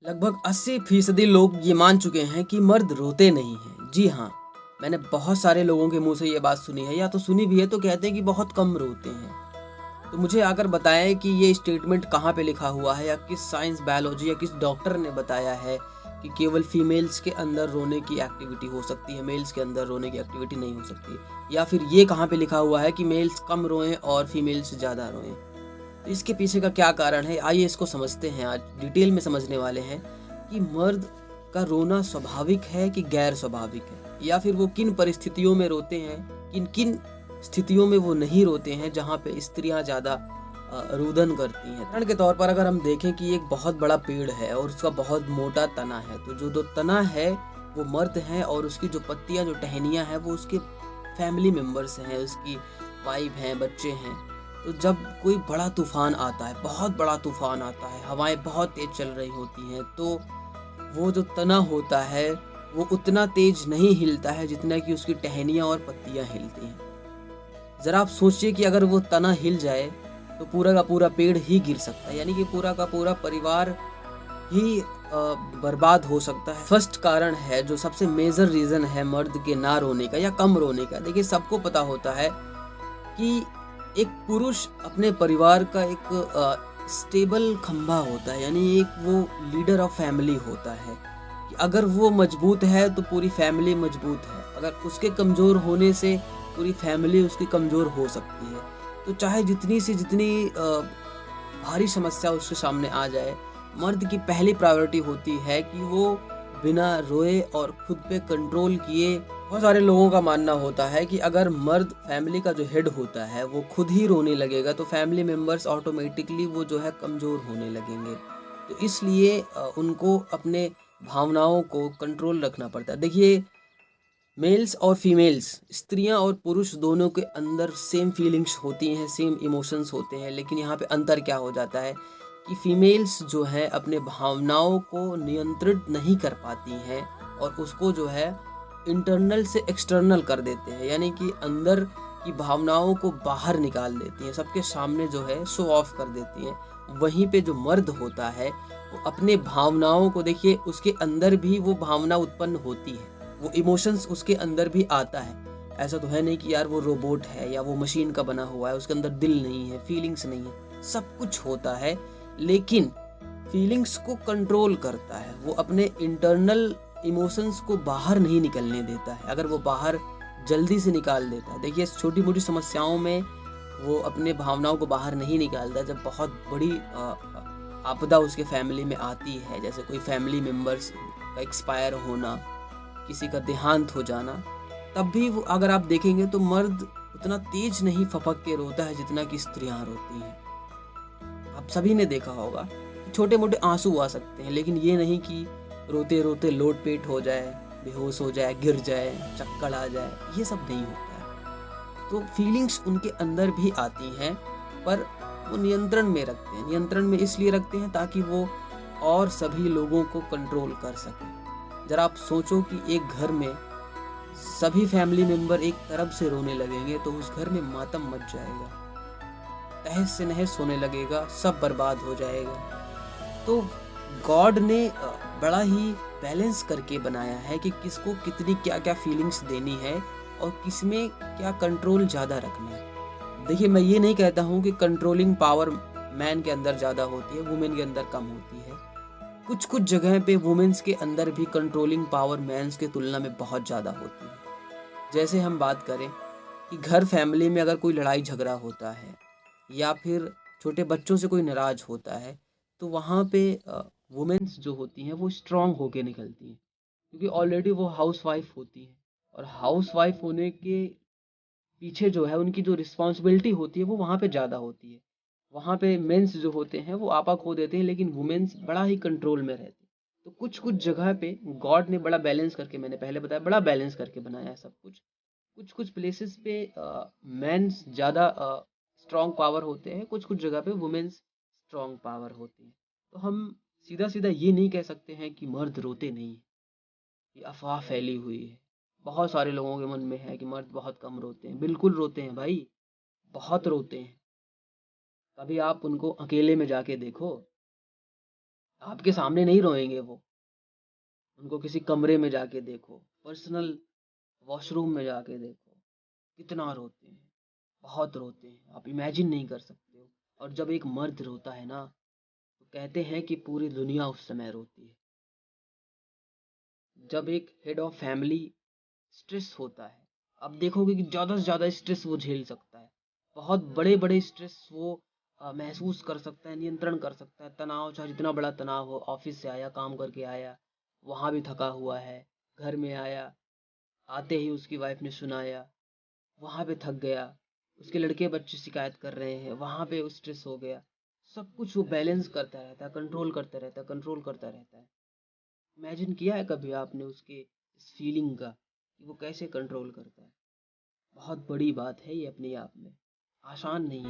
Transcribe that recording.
लगभग 80% लोग ये मान चुके हैं कि मर्द रोते नहीं हैं। जी हाँ, मैंने बहुत सारे लोगों के मुँह से ये बात सुनी है या तो सुनी भी है तो कहते हैं कि बहुत कम रोते हैं। तो मुझे आकर बताएँ कि ये स्टेटमेंट कहाँ पे लिखा हुआ है या किस साइंस, बायोलॉजी या किस डॉक्टर ने बताया है कि केवल फीमेल्स के अंदर रोने की एक्टिविटी हो सकती है, मेल्स के अंदर रोने की एक्टिविटी नहीं हो सकती। या फिर ये कहाँ पे लिखा हुआ है कि मेल्स कम रोएँ और फीमेल्स ज़्यादा रोएँ। तो इसके पीछे का क्या कारण है, आइए इसको समझते हैं। आज डिटेल में समझने वाले हैं कि मर्द का रोना स्वाभाविक है कि गैर स्वाभाविक है, या फिर वो किन परिस्थितियों में रोते हैं, किन किन स्थितियों में वो नहीं रोते हैं जहाँ पे स्त्रियाँ ज़्यादा रुदन करती हैं। उदाहरण के तौर पर अगर हम देखें कि एक बहुत बड़ा पेड़ है और उसका बहुत मोटा तना है, तो जो दो तना है वो मर्द हैं और उसकी जो पत्तियाँ, जो टहनियाँ हैं वो उसके फैमिली मेंबर्स हैं, उसकी वाइफ हैं, बच्चे हैं। तो जब कोई बड़ा तूफान आता है, बहुत बड़ा तूफान आता है, हवाएं बहुत तेज चल रही होती हैं, तो वो जो तना होता है वो उतना तेज नहीं हिलता है जितना कि उसकी टहनियाँ और पत्तियाँ हिलती हैं। ज़रा आप सोचिए कि अगर वो तना हिल जाए तो पूरा का पूरा पेड़ ही गिर सकता है, यानी कि पूरा का पूरा परिवार ही बर्बाद हो सकता है। फर्स्ट कारण है, जो सबसे मेजर रीज़न है मर्द के ना रोने का या कम रोने का। देखिए, सबको पता होता है कि एक पुरुष अपने परिवार का एक स्टेबल खंभा होता है, यानी एक वो लीडर ऑफ फैमिली होता है कि अगर वो मजबूत है तो पूरी फैमिली मजबूत है। अगर उसके कमज़ोर होने से पूरी फैमिली उसकी कमज़ोर हो सकती है। तो चाहे जितनी से जितनी भारी समस्या उसके सामने आ जाए, मर्द की पहली प्रायोरिटी होती है कि वो बिना रोए और खुद पे कंट्रोल किए। बहुत सारे लोगों का मानना होता है कि अगर मर्द फैमिली का जो हेड होता है वो खुद ही रोने लगेगा तो फैमिली मेंबर्स ऑटोमेटिकली वो जो है कमज़ोर होने लगेंगे। तो इसलिए उनको अपने भावनाओं को कंट्रोल रखना पड़ता है। देखिए, मेल्स और फीमेल्स, स्त्रियां और पुरुष दोनों के अंदर सेम फीलिंग्स होती हैं, सेम इमोशंस होते हैं, लेकिन यहाँ पे अंतर क्या हो जाता है कि फीमेल्स जो है अपने भावनाओं को नियंत्रित नहीं कर पाती हैं और उसको जो है इंटरनल से एक्सटर्नल कर देते हैं, यानी कि अंदर की भावनाओं को बाहर निकाल देती हैं, सबके सामने जो है शो ऑफ कर देती हैं। वहीं पे जो मर्द होता है वो अपने भावनाओं को, देखिए, उसके अंदर भी वो भावना उत्पन्न होती है, वो इमोशंस उसके अंदर भी आता है। ऐसा तो है नहीं कि यार वो रोबोट है या वो मशीन का बना हुआ है, उसके अंदर दिल नहीं है, फीलिंग्स नहीं है। सब कुछ होता है, लेकिन फीलिंग्स को कंट्रोल करता है। वो अपने इंटरनल इमोशंस को बाहर नहीं निकलने देता है। अगर वो बाहर जल्दी से निकाल देता है, देखिए, छोटी-मोटी समस्याओं में वो अपने भावनाओं को बाहर नहीं निकालता। जब बहुत बड़ी आपदा उसके फैमिली में आती है, जैसे कोई फैमिली मेंबर्स का एक्सपायर होना, किसी का देहांत हो जाना, तब भी वो, अगर आप देखेंगे तो मर्द उतना तेज नहीं फपक के रोता है जितना कि स्त्रियां रोती हैं। आप सभी ने देखा होगा कि छोटे-मोटे आंसू आ सकते हैं, लेकिन ये नहीं कि रोते-रोते लोटपेट हो जाए, बेहोश हो जाए, गिर जाए, चक्कर आ जाए, ये सब नहीं होता है। तो फीलिंग्स उनके अंदर भी आती हैं, पर वो नियंत्रण में रखते हैं। नियंत्रण में इसलिए रखते हैं ताकि वो और सभी लोगों को कंट्रोल कर सकें। ज़रा आप सोचो कि एक घर में सभी फैमिली मेंबर एक तरफ से रोने लगेंगे तो उस घर में मातम मच जाएगा, तहस से नहस होने लगेगा, सब बर्बाद हो जाएगा। तो गॉड ने बड़ा ही बैलेंस करके बनाया है कि किसको कितनी क्या-क्या फीलिंग्स देनी है और किसमें क्या कंट्रोल ज़्यादा रखना है। देखिए, मैं ये नहीं कहता हूँ कि कंट्रोलिंग पावर मैन के अंदर ज़्यादा होती है, वुमेन के अंदर कम होती है। कुछ-कुछ जगह पे वुमेन्स के अंदर भी कंट्रोलिंग पावर मेंस की तुलना में बहुत ज़्यादा होती है। जैसे हम बात करें कि घर फैमिली में अगर कोई लड़ाई झगड़ा होता है या फिर छोटे बच्चों से कोई नाराज़ होता है, तो वहाँ पे वुमेन्स जो होती हैं वो स्ट्रॉन्ग होके निकलती हैं, क्योंकि ऑलरेडी वो हाउसवाइफ होती हैं और हाउसवाइफ होने के पीछे जो है उनकी जो रिस्पॉन्सिबिलिटी होती है वो वहाँ पे ज़्यादा होती है। वहाँ पे मेंस जो होते हैं वो आपा खो देते हैं, लेकिन वुमेन्स बड़ा ही कंट्रोल में रहती हैं। तो कुछ-कुछ जगह पे गॉड ने बड़ा बैलेंस करके, मैंने पहले बताया, बड़ा बैलेंस करके बनाया है सब कुछ। कुछ-कुछ प्लेसेस पे मेंस ज़्यादा स्ट्रॉन्ग पावर होते हैं, कुछ-कुछ जगह पे वुमेन्स स्ट्रॉन्ग पावर होती हैं। तो हम सीधा-सीधा ये नहीं कह सकते हैं कि मर्द रोते नहीं हैं, ये अफ़वाह फैली हुई है। बहुत सारे लोगों के मन में है कि मर्द बहुत कम रोते हैं, बिल्कुल रोते हैं भाई, बहुत रोते हैं। कभी आप उनको अकेले में जाके देखो, आपके सामने नहीं रोएंगे वो। उनको किसी कमरे में जाके देखो, पर्सनल वॉशरूम में जाके देखो, कितना रोते हैं, बहुत रोते हैं, आप इमेजिन नहीं कर सकते हो। और जब एक मर्द रोता है ना, तो कहते हैं कि पूरी दुनिया उस समय रोती है। जब एक हेड ऑफ फैमिली स्ट्रेस होता है, आप देखोगे कि ज़्यादा से ज़्यादा स्ट्रेस वो झेल सकता है। बहुत बड़े-बड़े स्ट्रेस वो महसूस कर सकता है, नियंत्रण कर सकता है। तनाव चाहे जितना बड़ा तनाव हो, ऑफ़िस से आया, काम करके आया, वहाँ भी थका हुआ है, घर में आया, आते ही उसकी वाइफ़ ने सुनाया, वहाँ पे थक गया, उसके लड़के-बच्चे शिकायत कर रहे हैं, वहाँ पे स्ट्रेस हो गया। सब कुछ वो बैलेंस करता रहता है, कंट्रोल करता रहता है, कंट्रोल करता रहता है। इमेजिन किया है कभी आपने उसके इस फीलिंग का कि वो कैसे कंट्रोल करता है? बहुत बड़ी बात है ये अपने आप में, आसान नहीं है।